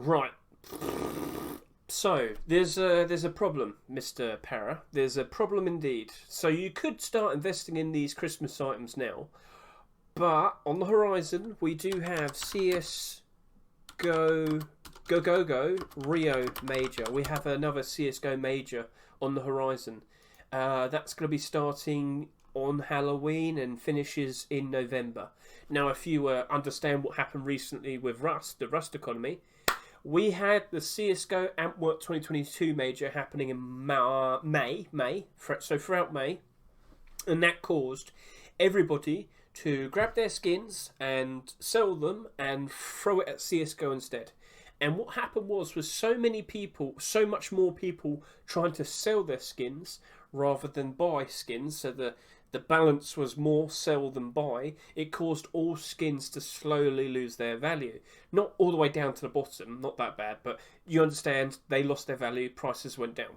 Right. So there's a problem, Mr. Para. There's a problem indeed. So you could start investing in these Christmas items now, but on the horizon we do have CS Go Rio Major. We have another CS:GO Major on the horizon. That's going to be starting on Halloween and finishes in November. Now, if you understand what happened recently with Rust, the Rust economy, we had the CS:GO Antwerp 2022 Major happening in May, so throughout May, and that caused everybody to grab their skins and sell them and throw it at CS:GO instead. And what happened was so many people, so much more people trying to sell their skins rather than buy skins, so the balance was more sell than buy. It caused all skins to slowly lose their value. Not all the way down to the bottom, not that bad, but you understand they lost their value, prices went down.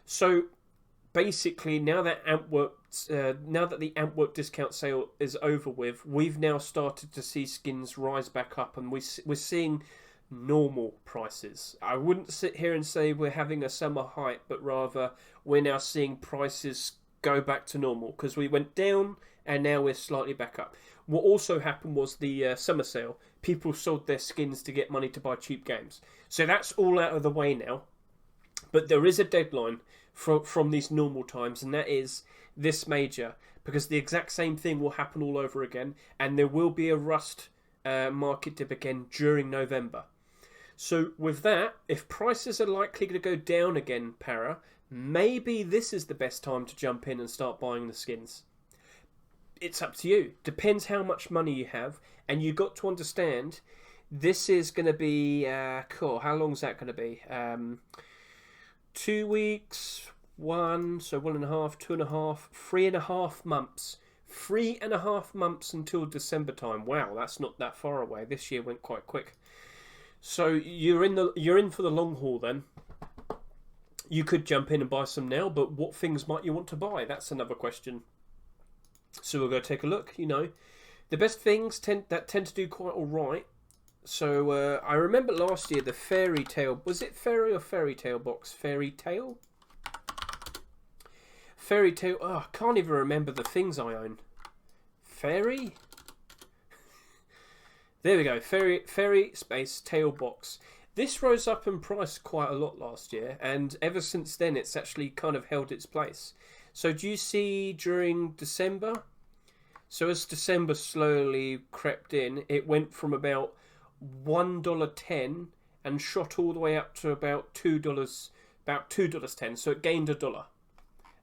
So basically, now that the Antwerp discount sale is over with, we've now started to see skins rise back up, and we're seeing normal prices. I wouldn't sit here and say we're having a summer hype, but rather we're now seeing prices go back to normal because we went down and now we're slightly back up. What also happened was the summer sale. People sold their skins to get money to buy cheap games. So that's all out of the way now. But there is a deadline from these normal times, and that is this major, because the exact same thing will happen all over again, and there will be a Rust market dip again during November. So with that, if prices are likely to go down again, Para, maybe this is the best time to jump in and start buying the skins. It's up to you. Depends how much money you have, and you got to understand this is going to be cool. How long is that going to be? 2 weeks, 1.5, 2.5, 3.5 months. 3.5 months until December time. Wow, that's not that far away. This year went quite quick. So you're in for the long haul then. You could jump in and buy some now, but what things might you want to buy? That's another question. So we'll go take a look. The best things tend to do quite all right. So I remember last year the fairy tale, was it fairy or fairy tale box? Fairy tale. Oh, I can't even remember the things I own. Fairy. There we go. Fairy space tail box. This rose up in price quite a lot last year, and ever since then it's actually kind of held its place. So do you see during December? So as December slowly crept in, it went from about $1.10 and shot all the way up to about $2.10. So it gained $1.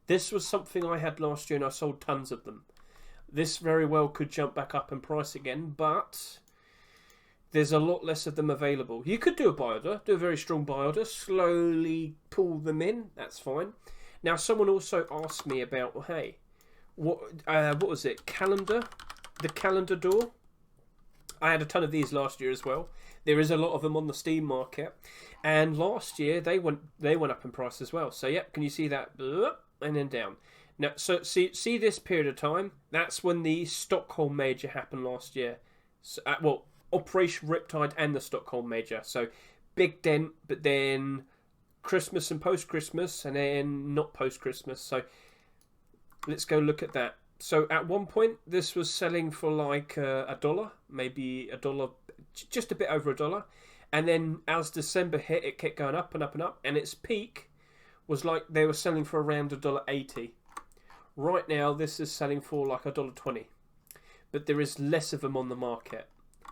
This was something I had last year and I sold tons of them. This very well could jump back up in price again, but there's a lot less of them available. You could do a buy order, do a very strong buy order, slowly pull them in, that's fine. Now someone also asked me about, hey, what was it? The calendar door. I had a ton of these last year as well. There is a lot of them on the Steam market, and last year they went up in price as well. So yep, can you see that? And then down. Now, so see this period of time. That's when the Stockholm Major happened last year. So, Operation Riptide and the Stockholm Major. So big dent, but then Christmas and post Christmas, and then not post Christmas. So let's go look at that. So at one point, this was selling for like $1, maybe $1, just a bit over $1. And then as December hit, it kept going up and up and up. And its peak was like they were selling for around $1.80. Right now, this is selling for like $1.20. But there is less of them on the market.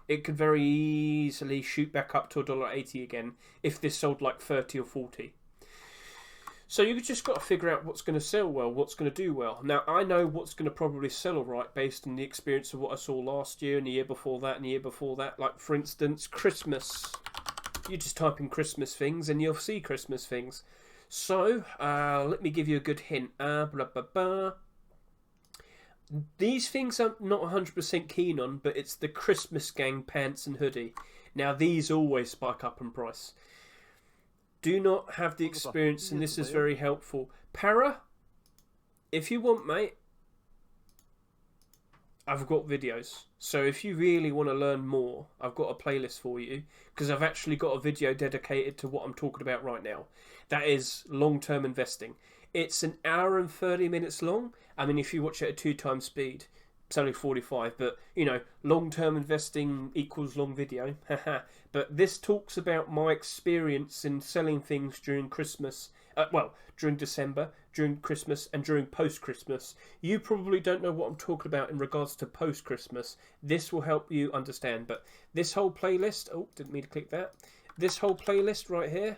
It could very easily shoot back up to $1.80 again if this sold like 30 or 40. So you've just got to figure out what's going to sell well, what's going to do well. Now, I know what's going to probably sell all right based on the experience of what I saw last year and the year before that and the year before that. Like, for instance, Christmas. You just type in Christmas things and you'll see Christmas things. So, let me give you a good hint. These things I'm not 100% keen on, but it's the Christmas Gang pants and hoodie. Now, these always spike up in price. Do not have the experience, and this is very helpful. Para, if you want, mate. I've got videos. So if you really want to learn more, I've got a playlist for you because I've actually got a video dedicated to what I'm talking about right now. That is long-term investing. It's an hour and 30 minutes long. I mean, if you watch it at 2 times speed, it's only 45, but long-term investing equals long video. But this talks about my experience in selling things during Christmas. During December, during Christmas, and during post-Christmas. You probably don't know what I'm talking about in regards to post-Christmas. This will help you understand. But this whole playlist, didn't mean to click that. This whole playlist right here,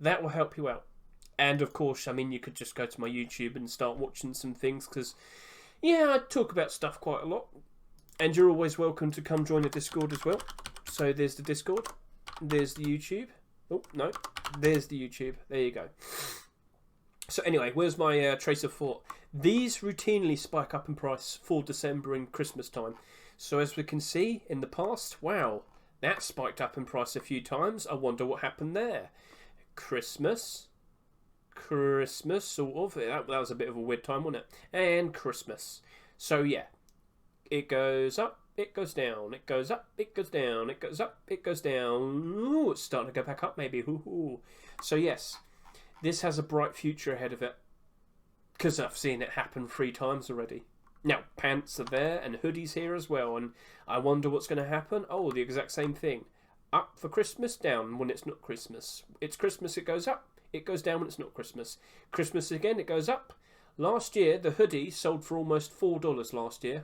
that will help you out. And of course, I mean, you could just go to my YouTube and start watching some things because, I talk about stuff quite a lot. And you're always welcome to come join the Discord as well. So there's the Discord. There's the YouTube. Oh, no. There's the YouTube. There you go. So anyway, where's my trace of thought? These routinely spike up in price for December and Christmas time. So as we can see in the past, wow, that spiked up in price a few times. I wonder what happened there. Christmas, sort of. That was a bit of a weird time, wasn't it? And Christmas. So yeah, it goes up. It goes down, it goes up, it goes down, it goes up, it goes down. Ooh, it's starting to go back up maybe. Ooh. So yes, this has a bright future ahead of it. Because I've seen it happen 3 times already. Now, pants are there and hoodies here as well. And I wonder what's going to happen. Oh, the exact same thing. Up for Christmas, down when it's not Christmas. It's Christmas, it goes up. It goes down when it's not Christmas. Christmas again, it goes up. Last year, the hoodie sold for almost $4 last year.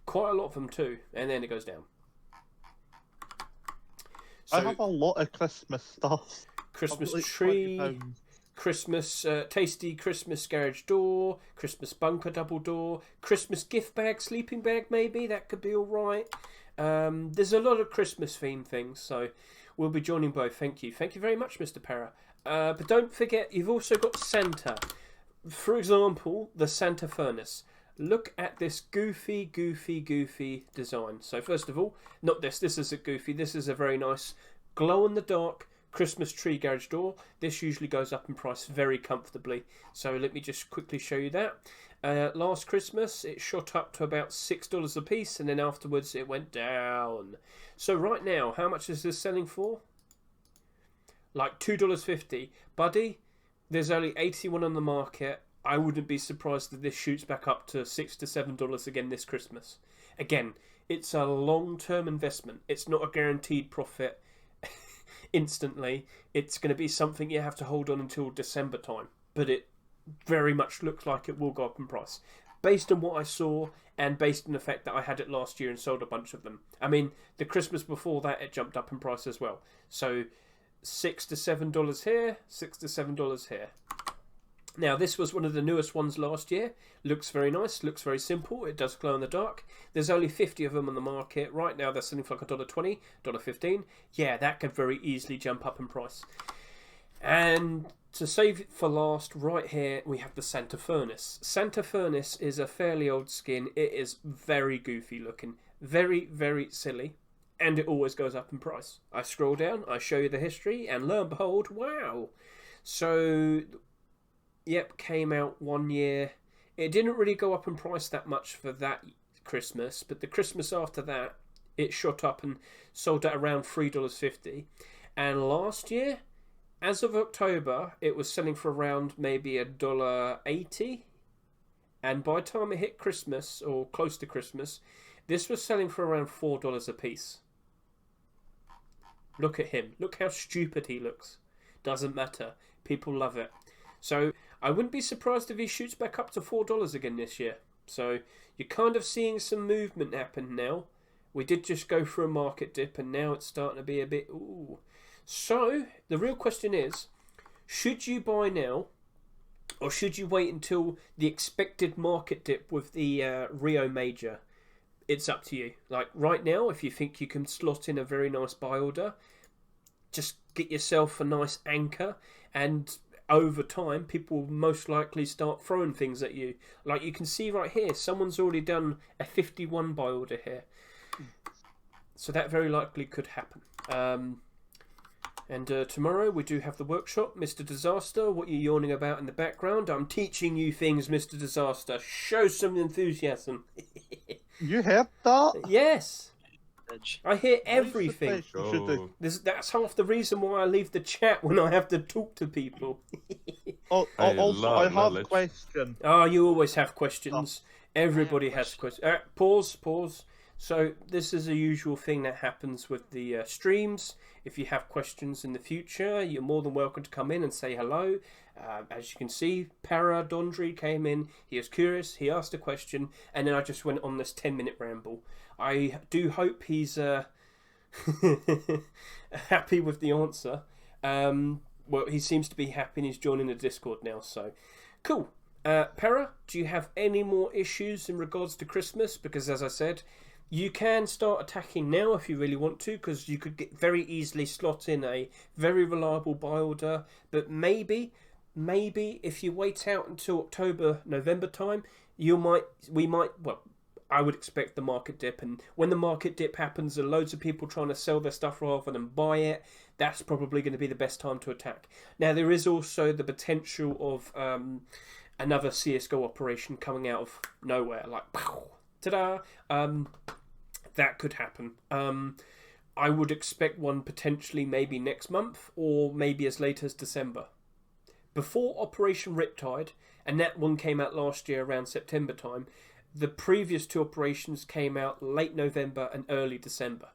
Quite a lot of them too, and then it goes down. So, I have a lot of Christmas stuff. Christmas tree, Christmas tasty Christmas garage door, Christmas bunker double door, Christmas gift bag, sleeping bag maybe, that could be alright. There's a lot of Christmas themed things, so we'll be joining both. Thank you very much, Mr. Para. But don't forget, you've also got Santa. For example, the Santa furnace. Look at this goofy design. So first of all, not this. This isn't goofy. This is a very nice glow-in-the-dark Christmas tree garage door. This usually goes up in price very comfortably. So let me just quickly show you that. Last Christmas, it shot up to about $6 a piece, and then afterwards it went down. So right now, how much is this selling for? Like $2.50. Buddy, there's only 81 on the market. I wouldn't be surprised if this shoots back up to $6 to $7 again this Christmas. Again, it's a long-term investment. It's not a guaranteed profit instantly. It's going to be something you have to hold on until December time. But it very much looks like it will go up in price. Based on what I saw and based on the fact that I had it last year and sold a bunch of them. I mean, the Christmas before that, it jumped up in price as well. So $6 to $7 here, $6 to $7 here. Now, this was one of the newest ones last year. Looks very nice, looks very simple. It does glow in the dark. There's only 50 of them on the market. Right now, they're selling for like $1.20, $1.15. Yeah, that could very easily jump up in price. And to save it for last, right here, we have the Santa Furnace. Santa Furnace is a fairly old skin. It is very goofy looking. Very, very silly. And it always goes up in price. I scroll down, I show you the history, and lo and behold, wow. So... Yep, came out one year. It didn't really go up in price that much for that Christmas, but the Christmas after that, it shot up and sold at around $3.50. And last year, as of October, it was selling for around maybe $1.80. And by the time it hit Christmas, or close to Christmas, this was selling for around $4 a piece. Look at him. Look how stupid he looks. Doesn't matter. People love it. So I wouldn't be surprised if he shoots back up to $4 again this year. So you're kind of seeing some movement happen now. We did just go through a market dip and now it's starting to be a bit... Ooh. So the real question is, should you buy now or should you wait until the expected market dip with the Rio Major? It's up to you. Like right now, if you think you can slot in a very nice buy order, just get yourself a nice anchor and... Over time, people will most likely start throwing things at you. Like you can see right here, someone's already done a 51 buy order here. So that very likely could happen. And tomorrow we do have the workshop, Mr. Disaster. What are you yawning about in the background? I'm teaching you things, Mr. Disaster. Show some enthusiasm. You heard that? Yes. I hear Voice the everything. question, should they? That's half the reason why I leave the chat when I have to talk to people. Also, I have a question. Oh, you always have questions. Everybody has questions. Pause. So this is a usual thing that happens with the streams. If you have questions in the future, you're more than welcome to come in and say hello. As you can see, Para Dondry came in. He was curious. He asked a question, and then I just went on this 10-minute ramble. I do hope he's happy with the answer. Well, he seems to be happy, and he's joining the Discord now. So, cool. Para, do you have any more issues in regards to Christmas? Because as I said, you can start attacking now if you really want to, because you could very easily slot in a very reliable buy order. But maybe if you wait out until October, November time, I would expect the market dip, and when the market dip happens and loads of people trying to sell their stuff rather than buy it, that's probably going to be the best time to attack. Now, there is also the potential of another CSGO operation coming out of nowhere, like, pow, ta-da! That could happen. I would expect one potentially maybe next month, or maybe as late as December. Before Operation Riptide, and that one came out last year around September time, the previous two operations came out late November and early December.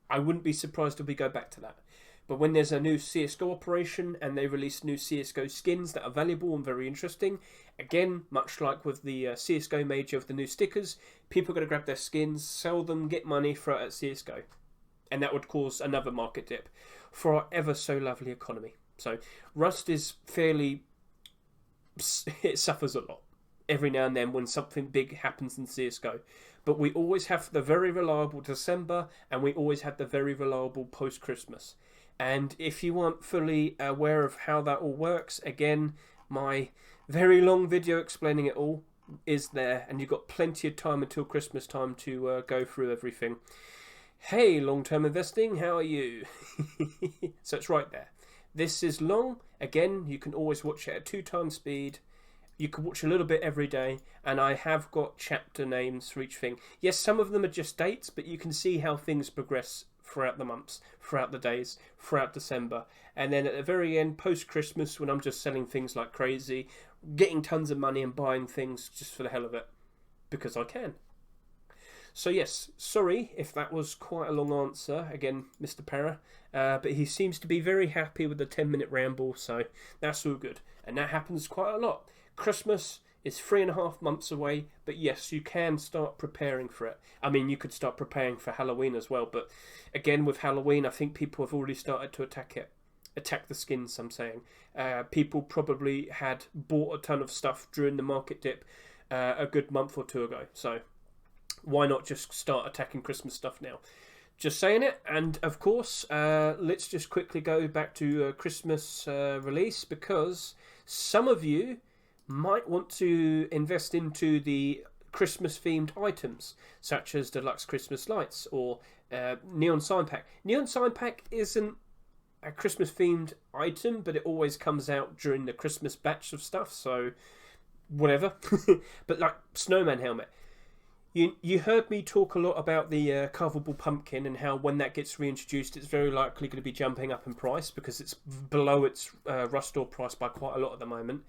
I wouldn't be surprised if we go back to that. But when there's a new CSGO operation and they release new CSGO skins that are valuable and very interesting, again, much like with the CSGO major of the new stickers, people are going to grab their skins, sell them, get money for it at CSGO. And that would cause another market dip for our ever so lovely economy. So Rust is fairly... it suffers a lot every now and then when something big happens in CSGO. But we always have the very reliable December, and we always have the very reliable post-Christmas. And if you aren't fully aware of how that all works, again, my very long video explaining it all is there, and you've got plenty of time until Christmas time to go through everything. Hey, long-term investing, how are you? So it's right there. This is long. Again, you can always watch it at 2x speed. You can watch a little bit every day, and I have got chapter names for each thing. Yes, some of them are just dates, but you can see how things progress throughout the months, throughout the days, throughout December. And then at the very end, post-Christmas, when I'm just selling things like crazy, getting tons of money and buying things just for the hell of it, because I can. So yes, sorry if that was quite a long answer, again, Mr. Para, but he seems to be very happy with the 10-minute ramble, so that's all good. And that happens quite a lot. Christmas is 3.5 months away, but yes, you can start preparing for it. I mean, you could start preparing for Halloween as well, but again, with Halloween, I think people have already started to attack the skins, I'm saying. People probably had bought a ton of stuff during the market dip a good month or two ago, so why not just start attacking Christmas stuff now? Just saying it. And of course, let's just quickly go back to Christmas release, because some of you might want to invest into the Christmas themed items, such as deluxe Christmas lights or neon sign pack. Neon sign pack isn't a Christmas themed item, but it always comes out during the Christmas batch of stuff, so whatever. But like snowman helmet, you heard me talk a lot about the carvable pumpkin and how when that gets reintroduced, it's very likely going to be jumping up in price because it's below its Rust store price by quite a lot at the moment.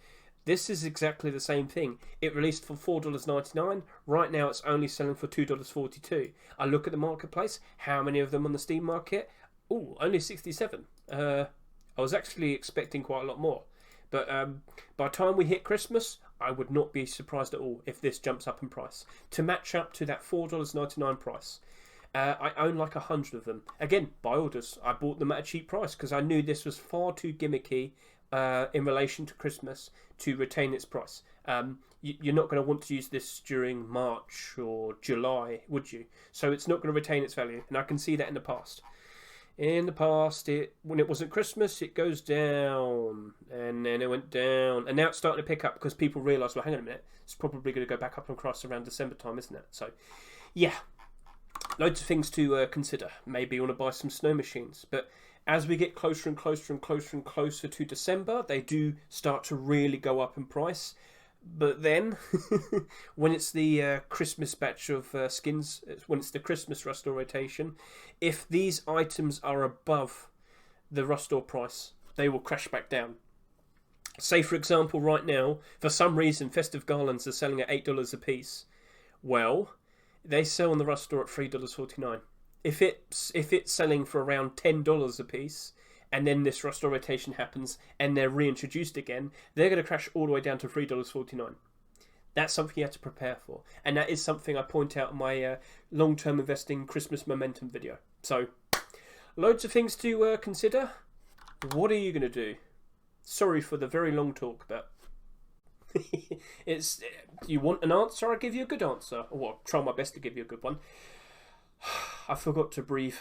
This is exactly the same thing. It released for $4.99. Right now it's only selling for $2.42. I look at the marketplace. How many of them on the Steam market? Oh, only 67. I was actually expecting quite a lot more. But by the time we hit Christmas, I would not be surprised at all if this jumps up in price. To match up to that $4.99 price. I own like 100 of them. Again, by orders. I bought them at a cheap price because I knew this was far too gimmicky in relation to Christmas to retain its price. You're not going to want to use this during March or July, would you? So it's not going to retain its value, and I can see that in the past. In the past, when it wasn't Christmas, it goes down, and then it went down, and now it's starting to pick up because people realise, well, hang on a minute, it's probably going to go back up and across around December time, isn't it? So, yeah, loads of things to consider. Maybe you want to buy some snow machines, but As we get closer and closer and closer and closer to December, they do start to really go up in price. But then, when it's the Christmas batch of skins, when it's the Christmas restore rotation, if these items are above the restore price, they will crash back down. Say, for example, right now, for some reason, festive garlands are selling at $8 a piece. Well, they sell on the restore at $3.49. If it's selling for around $10 a piece, and then this restore rotation happens and they're reintroduced again, they're going to crash all the way down to $3.49. That's something you have to prepare for, and that is something I point out in my long-term investing Christmas momentum video. So, loads of things to consider. What are you going to do? Sorry for the very long talk, but it's. You want an answer? I'll give you a good answer. Or I'll try my best to give you a good one. I forgot to breathe.